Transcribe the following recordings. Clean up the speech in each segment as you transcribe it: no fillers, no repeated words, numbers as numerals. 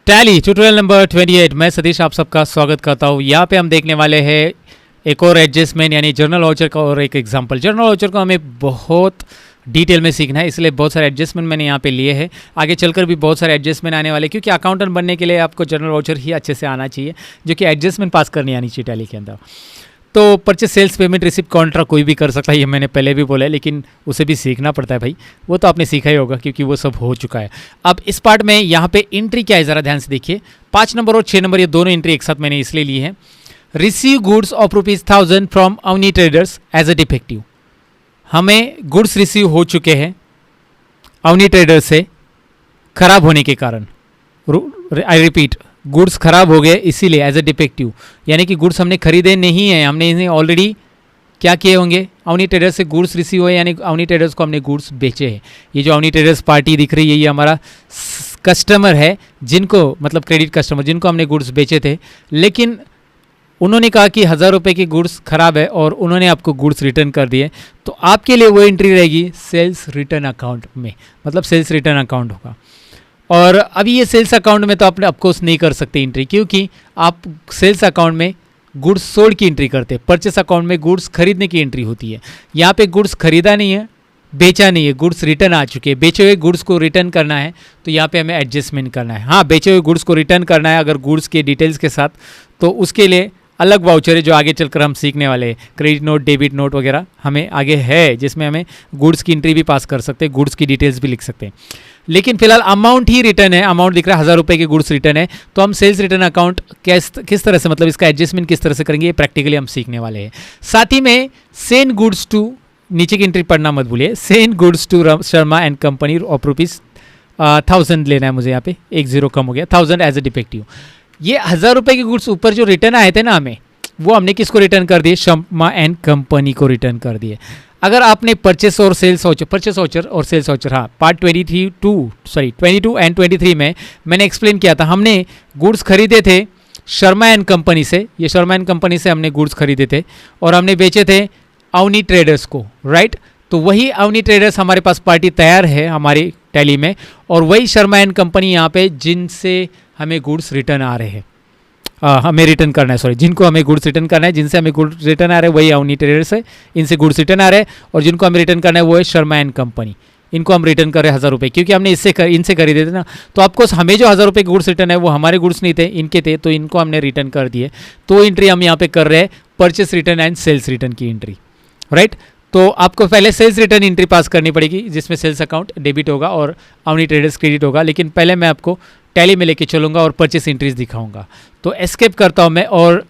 Tally tutorial number 28। मैं सतीश आप सबका स्वागत करता हूँ। यहाँ पे हम देखने वाले हैं एक और एडजस्टमेंट यानी जर्नल वाउचर का और एक एग्जांपल। जर्नल वाउचर को हमें बहुत डिटेल में सीखना है, इसलिए बहुत सारे एडजस्टमेंट मैंने यहाँ पे लिए हैं। आगे चलकर भी बहुत सारे एडजस्टमेंट आने वाले, क्योंकि अकाउंटेंट बनने के लिए आपको जर्नल वाउचर ही अच्छे से आना चाहिए, जो कि एडजस्टमेंट पास करनी आनी चाहिए टैली के अंदर। तो purchase sales payment receipt contra कोई भी कर सकता है, ये मैंने पहले भी बोला है, लेकिन उसे भी सीखना पड़ता है भाई। वो तो आपने सीखा ही होगा क्योंकि वो सब हो चुका है। अब इस पार्ट में यहाँ पे एंट्री क्या है ज़रा ध्यान से देखिए। 5 नंबर और 6 नंबर ये दोनों एंट्री एक साथ मैंने इसलिए ली है। Receive goods of ₹1000 from Avani traders as a defective. हमें गुड्स रिसीव हो चुके हैं अवनी ट्रेडर्स से खराब होने के कारण। आई रिपीट, गुड्स खराब हो गए इसीलिए एज ए डिफेक्टिव, यानी कि गुड्स हमने खरीदे नहीं है, हमने इन्हें ऑलरेडी क्या किए होंगे, अवनी ट्रेडर्स से गुड्स रिसीव हुए, यानी अवनी ट्रेडर्स को हमने गुड्स बेचे हैं। ये जो अवनी ट्रेडर्स पार्टी दिख रही है ये हमारा कस्टमर है, जिनको मतलब क्रेडिट कस्टमर, जिनको हमने गुड्स बेचे थे, लेकिन उन्होंने कहा कि 1000 रुपये की गुड्स खराब है और उन्होंने आपको गुड्स रिटर्न कर दिए। तो आपके लिए वो एंट्री रहेगी सेल्स रिटर्न अकाउंट में, मतलब सेल्स रिटर्न अकाउंट होगा। और अभी ये सेल्स अकाउंट में तो आप ऑफकोर्स नहीं कर सकते एंट्री, क्योंकि आप सेल्स अकाउंट में गुड्स सोल्ड की एंट्री करते हैं। परचेस अकाउंट में गुड्स खरीदने की एंट्री होती है। यहाँ पे गुड्स खरीदा नहीं है, बेचा नहीं है, गुड्स रिटर्न आ चुके हैं। बेचे हुए गुड्स को रिटर्न करना है तो यहाँ पे हमें एडजस्टमेंट करना है। हाँ, बेचे हुए गुड्स को रिटर्न करना है अगर गुड्स के डिटेल्स के साथ, तो उसके लिए अलग वाउचर है जो आगे चलकर हम सीखने वाले हैं। क्रेडिट नोट, डेबिट नोट वगैरह हमें आगे है, जिसमें हमें गुड्स की एंट्री भी पास कर सकते हैं, गुड्स की डिटेल्स भी लिख सकते हैं। लेकिन फिलहाल अमाउंट ही रिटर्न है, अमाउंट दिख रहा है 1000 रुपये की गुड्स रिटर्न है। तो हम सेल्स रिटर्न अकाउंट किस तरह से, मतलब इसका एडजस्टमेंट किस तरह से करेंगे, ये प्रैक्टिकली हम सीखने वाले हैं। साथ ही में सेंड गुड्स टू, नीचे की एंट्री पढ़ना मत भूलिए, send goods to Sharma and company of ₹1000 लेना है मुझे, यहाँ पे 1 0 कम हो गया, 1000 एज ए डिफेक्टिव। ये 1000 रुपये के गुड्स ऊपर जो रिटर्न आए थे ना हमें, वो हमने किसको रिटर्न कर दिए, शर्मा एंड कंपनी को रिटर्न कर दिए। अगर आपने परचेस और सेल्स वाउचर, परचेस वाउचर और सेल्स वाउचर, हाँ पार्ट 22 एंड 23 में मैंने एक्सप्लेन किया था। हमने गुड्स खरीदे थे शर्मा एंड कंपनी से, ये शर्मा एंड कंपनी से हमने गुड्स खरीदे थे और हमने बेचे थे अवनी ट्रेडर्स को, राइट। तो वही अवनी ट्रेडर्स हमारे पास पार्टी तैयार है हमारी टैली में, और वही शर्मा एंड कंपनी यहाँ पे जिनसे हमें गुड्स रिटर्न आ रहे हैं, हमें रिटर्न करना है, सॉरी, जिनको हमें गुड्स रिटर्न करना है, जिनसे हमें गुड्स रिटर्न आ रहे हैं वही अवनी ट्रेडर्स है, इनसे गुड्स रिटर्न आ रहे हैं, और जिनको हमें रिटर्न करना है वो है शर्मा एंड कंपनी। इनको हम रिटर्न कर रहे हैं 1000 रुपये, क्योंकि हमने इनसे खरीदे थे ना। तो आपको हमें जो 1000 रुपये के गुड्स रिटर्न है वो हमारे गुड्स नहीं थे, इनके थे, तो इनको हमने रिटर्न कर दिए। तो एंट्री हम यहाँ पे कर रहे हैं purchase return and sales return की एंट्री, राइट। तो आपको पहले सेल्स रिटर्न एंट्री पास करनी पड़ेगी, जिसमें सेल्स अकाउंट डेबिट होगा और अवनी ट्रेडर्स क्रेडिट होगा। लेकिन पहले मैं आपको टैली में लेके चलूँगा और परचेस एंट्रीज दिखाऊंगा। तो एस्केप करता हूँ मैं और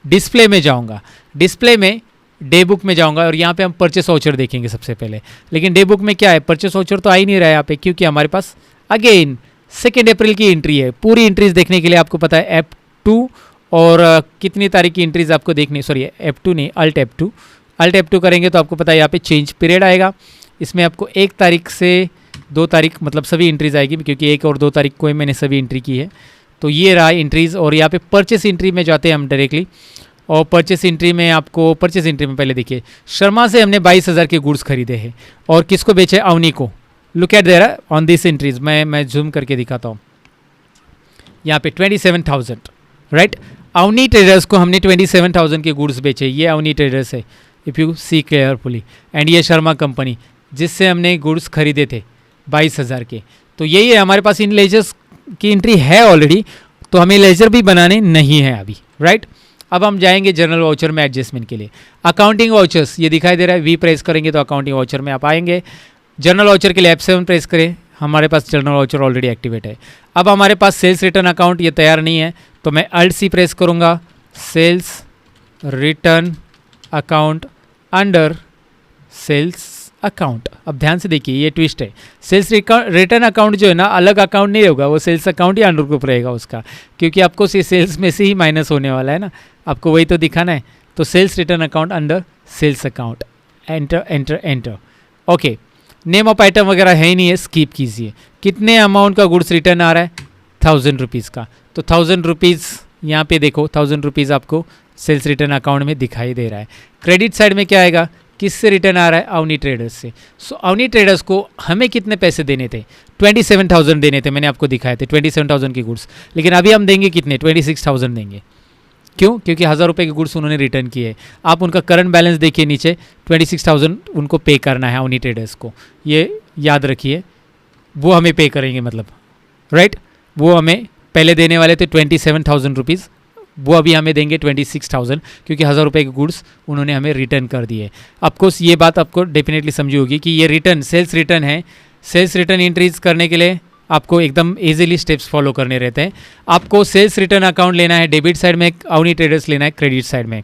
डिस्प्ले में जाऊँगा। डिस्प्ले में डे बुक में जाऊँगा और यहाँ पे हम परचेस वाउचर देखेंगे सबसे पहले। लेकिन डे बुक में क्या है, परचेस वाउचर तो आ ही नहीं रहा है यहाँ पे, क्योंकि हमारे पास अगेन 2 अप्रैल की एंट्री है। पूरी एंट्रीज देखने के लिए आपको पता है F2 और कितनी तारीख की एंट्रीज आपको देखनी, सॉरी F2 नहीं, अल्ट F2 करेंगे तो आपको पता है यहाँ पे चेंज पीरियड आएगा। इसमें आपको 1 तारीख से 2 तारीख मतलब सभी एंट्रीज आएगी, क्योंकि 1 और 2 तारीख को ही मैंने सभी एंट्री की है। तो ये रहा एंट्रीज, और यहाँ पे परचेस एंट्री में जाते हैं हम डायरेक्टली। और परचेस एंट्री में आपको, परचेस एंट्री में पहले देखिए, शर्मा से हमने 22,000 के गुड्स खरीदे हैं और किसको बेचे, अवनी को। Look at there on this entries, मैं जूम करके दिखाता हूँ। यहाँ पे 27,000, राइट। अवनी ट्रेडर्स को हमने 27,000 के गुड्स बेचे, ये अवनी ट्रेडर्स है, if you see carefully. And ये शर्मा कंपनी जिससे हमने गुड्स खरीदे थे 22,000 के। तो यही है, हमारे पास इन लेजर्स की एंट्री है ऑलरेडी, तो हमें लेजर भी बनाने नहीं है अभी, राइट। अब हम जाएंगे जनरल वाउचर में एडजस्टमेंट के लिए। अकाउंटिंग वाउचर्स ये दिखाई दे रहा है, वी प्रेस करेंगे तो अकाउंटिंग वाउचर में आप आएंगे। जनरल वाउचर के लिए F7 प्रेस करें, हमारे पास जनरल वाउचर ऑलरेडी एक्टिवेट है। अब हमारे पास सेल्स रिटर्न अकाउंट ये तैयार नहीं है, तो मैं अल्ट C प्रेस करूँगा, sales return account under sales account. अब ध्यान से देखिए, ये ट्विस्ट है। सेल्स रिटर्न अकाउंट जो है ना, अलग अकाउंट नहीं होगा, वो सेल्स अकाउंट ही अंडर ग्रुप रहेगा उसका, क्योंकि आपको सेल्स में से ही माइनस होने वाला है ना, आपको वही तो दिखाना है। तो sales return account under sales account, enter enter enter. Okay, name of item वगैरह है ही नहीं है, स्किप कीजिए। कितने अमाउंट का गुड्स रिटर्न आ रहा है, 1000 रुपीज़ का। तो 1000 रुपीज़ यहाँ पे देखो, 1000 रुपीज़ आपको सेल्स रिटर्न अकाउंट में दिखाई दे रहा है। क्रेडिट साइड में क्या आएगा, किससे रिटर्न आ रहा है? अवनी ट्रेडर्स से। सो अवनी ट्रेडर्स को हमें कितने पैसे देने थे? 27,000 देने थे, मैंने आपको दिखाए थे 27,000 के गुड्स, लेकिन अभी हम देंगे कितने? 26,000 देंगे। क्यों? क्योंकि 1000 रुपये के गुड्स उन्होंने रिटर्न किए। आप उनका करंट बैलेंस देखिए नीचे, 26,000 उनको पे करना है अवनी ट्रेडर्स को, ये याद रखिए। वो हमें पे करेंगे मतलब, राइट। वो हमें पहले देने वाले थे 27,000 रुपीज़, वो अभी हमें देंगे 26,000, क्योंकि 1000 रुपये के गुड्स उन्होंने हमें रिटर्न कर दिए। ऑफकोर्स ये बात आपको डेफिनेटली समझी होगी कि ये रिटर्न सेल्स रिटर्न है। सेल्स रिटर्न इंट्रीज करने के लिए आपको एकदम इजीली स्टेप्स फॉलो करने रहते हैं। आपको सेल्स रिटर्न अकाउंट लेना है डेबिट साइड में, अवनी ट्रेडर्स लेना है क्रेडिट साइड में।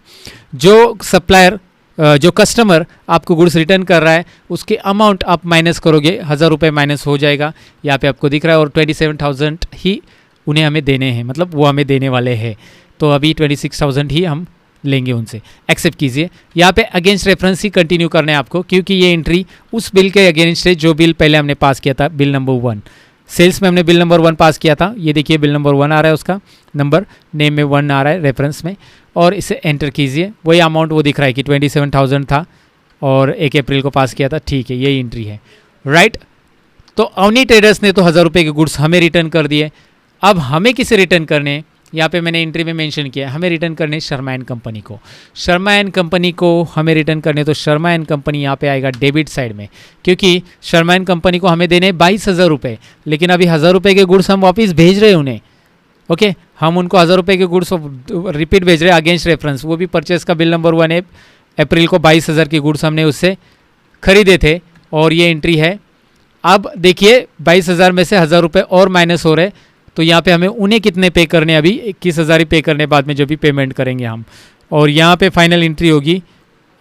जो सप्लायर जो कस्टमर आपको गुड्स रिटर्न कर रहा है उसके अमाउंट आप माइनस करोगे, 1000 रुपये माइनस हो जाएगा, यहाँ पे आपको दिख रहा है, और 27,000 ही उन्हें हमें देने हैं, मतलब वो हमें देने वाले हैं। तो अभी 26,000 ही हम लेंगे उनसे, एक्सेप्ट कीजिए। यहाँ पे अगेंस्ट रेफरेंस ही कंटिन्यू करना है आपको, क्योंकि ये एंट्री उस बिल के अगेंस्ट है जो बिल पहले हमने पास किया था, बिल नंबर 1। सेल्स में हमने बिल नंबर 1 पास किया था, ये देखिए बिल नंबर 1 आ रहा है, उसका नंबर नेम में 1 आ रहा है रेफरेंस में, और इसे एंटर कीजिए। वही अमाउंट वो दिख रहा है कि 27,000 था और 1 अप्रैल को पास किया था, ठीक है, यही एंट्री है, राइट। तो अवनी ट्रेडर्स ने तो 1000 रुपये के गुड्स हमें रिटर्न कर दिए। अब हमें किसे रिटर्न करने हैं? यहाँ पे मैंने एंट्री में मेंशन किया है, हमें रिटर्न करने शर्मा एंड कंपनी को। शर्मा एंड कंपनी को हमें रिटर्न करने, तो शर्मा एंड कंपनी यहाँ पे आएगा डेबिट साइड में, क्योंकि शर्मा एंड कंपनी को हमें देने 22,000 रुपये, लेकिन अभी 1000 रुपये के गुड्स हम वापस भेज रहे हैं उन्हें। ओके, हम उनको 1000 रुपये के गुड्स रिपीट भेज रहे हैं अगेंस्ट रेफरेंस। वो भी परचेस का बिल नंबर 1 है, अप्रैल को 22,000 के गुड्स हमने उससे खरीदे थे, और ये एंट्री है। अब देखिए 22,000 में से 1000 रुपये और माइनस हो रहे, तो यहाँ पे हमें उन्हें कितने पे करने? अभी 21,000 ही पे करने बाद में जो भी पेमेंट करेंगे हम। और यहाँ पे फाइनल एंट्री होगी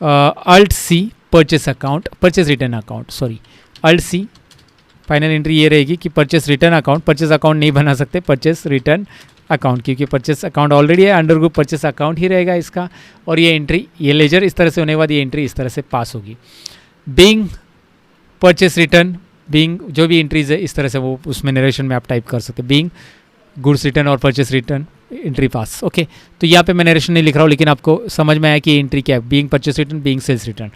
alt C purchase account, purchase return account, sorry alt C. Final entry ये रहेगी कि purchase return account, purchase account नहीं बना सकते, परचेस रिटर्न अकाउंट, क्योंकि परचेस अकाउंट ऑलरेडी है, अंडर ग्रुप परचेस अकाउंट ही रहेगा इसका। और ये एंट्री, ये लेजर इस तरह से होने के बाद ये एंट्री इस तरह से पास होगी। बीइंग परचेस रिटर्न, बीइंग जो भी एंट्रीज है इस तरह से वो उसमें नरेशन में आप टाइप कर सकते हैं, बीइंग गुड्स रिटर्न और परचेस रिटर्न एंट्री पास। ओके, तो यहाँ पे मैं नरेशन नहीं लिख रहा हूँ, लेकिन आपको समझ में आया कि एंट्री क्या है, being purchase return, being sales return.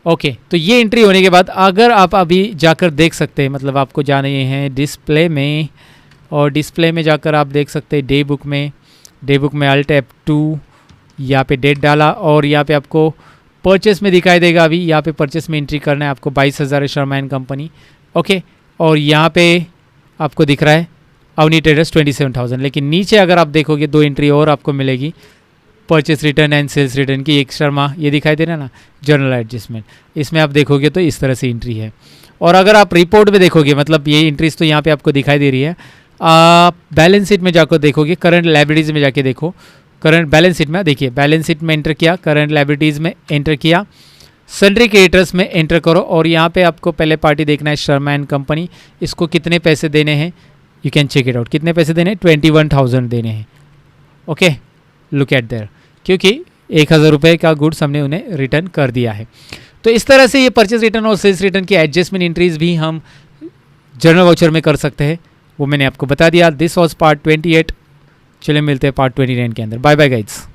Okay, तो ये एंट्री होने के बाद अगर आप अभी जाकर देख सकते हैं, मतलब आपको जाने हैं डिस्प्ले में, और डिस्प्ले में जाकर आप देख सकते हैं डे बुक में, डे बुक में अल्ट F2, यहाँ पे डेट डाला, और यहाँ पे आपको परचेस में दिखाई देगा। अभी यहाँ पे परचेस में एंट्री करना है आपको, 22,000 है शर्मा एंड कंपनी। ओके, और यहाँ पे आपको दिख रहा है अवनी ट्रेडर्स 27,000, लेकिन नीचे अगर आप देखोगे 2 एंट्री और आपको मिलेगी purchase return and sales return की। एक शर्मा, ये दिखाई दे रहा है ना, जर्नल एडजस्टमेंट, इसमें आप देखोगे तो इस तरह से एंट्री है। और अगर आप रिपोर्ट में देखोगे, मतलब ये एंट्रीज तो यहाँ पे आपको दिखाई दे रही है, आप बैलेंस शीट में जाकर देखोगे, करंट लायबिलिटीज़ में जाके देखो, करंट बैलेंस शीट में देखिए, बैलेंस शीट में एंटर किया, करंट लायबिलिटीज़ में एंटर किया, सन्ड्री क्रेडिटर्स में एंटर करो, और यहाँ पे आपको पहले पार्टी देखना है शर्मा एंड कंपनी, इसको कितने पैसे देने हैं, you can check it out. कितने पैसे देने हैं? 21,000 देने हैं। ओके, लुक एट देयर, क्योंकि 1,000 रुपये का गुड्स हमने उन्हें रिटर्न कर दिया है। तो इस तरह से ये परचेज रिटर्न और सेल्स रिटर्न की एडजस्टमेंट एंट्रीज भी हम जर्नल वाउचर में कर सकते हैं, वो मैंने आपको बता दिया। This was part 28। चलिए मिलते हैं पार्ट 29 के अंदर। Bye bye guides.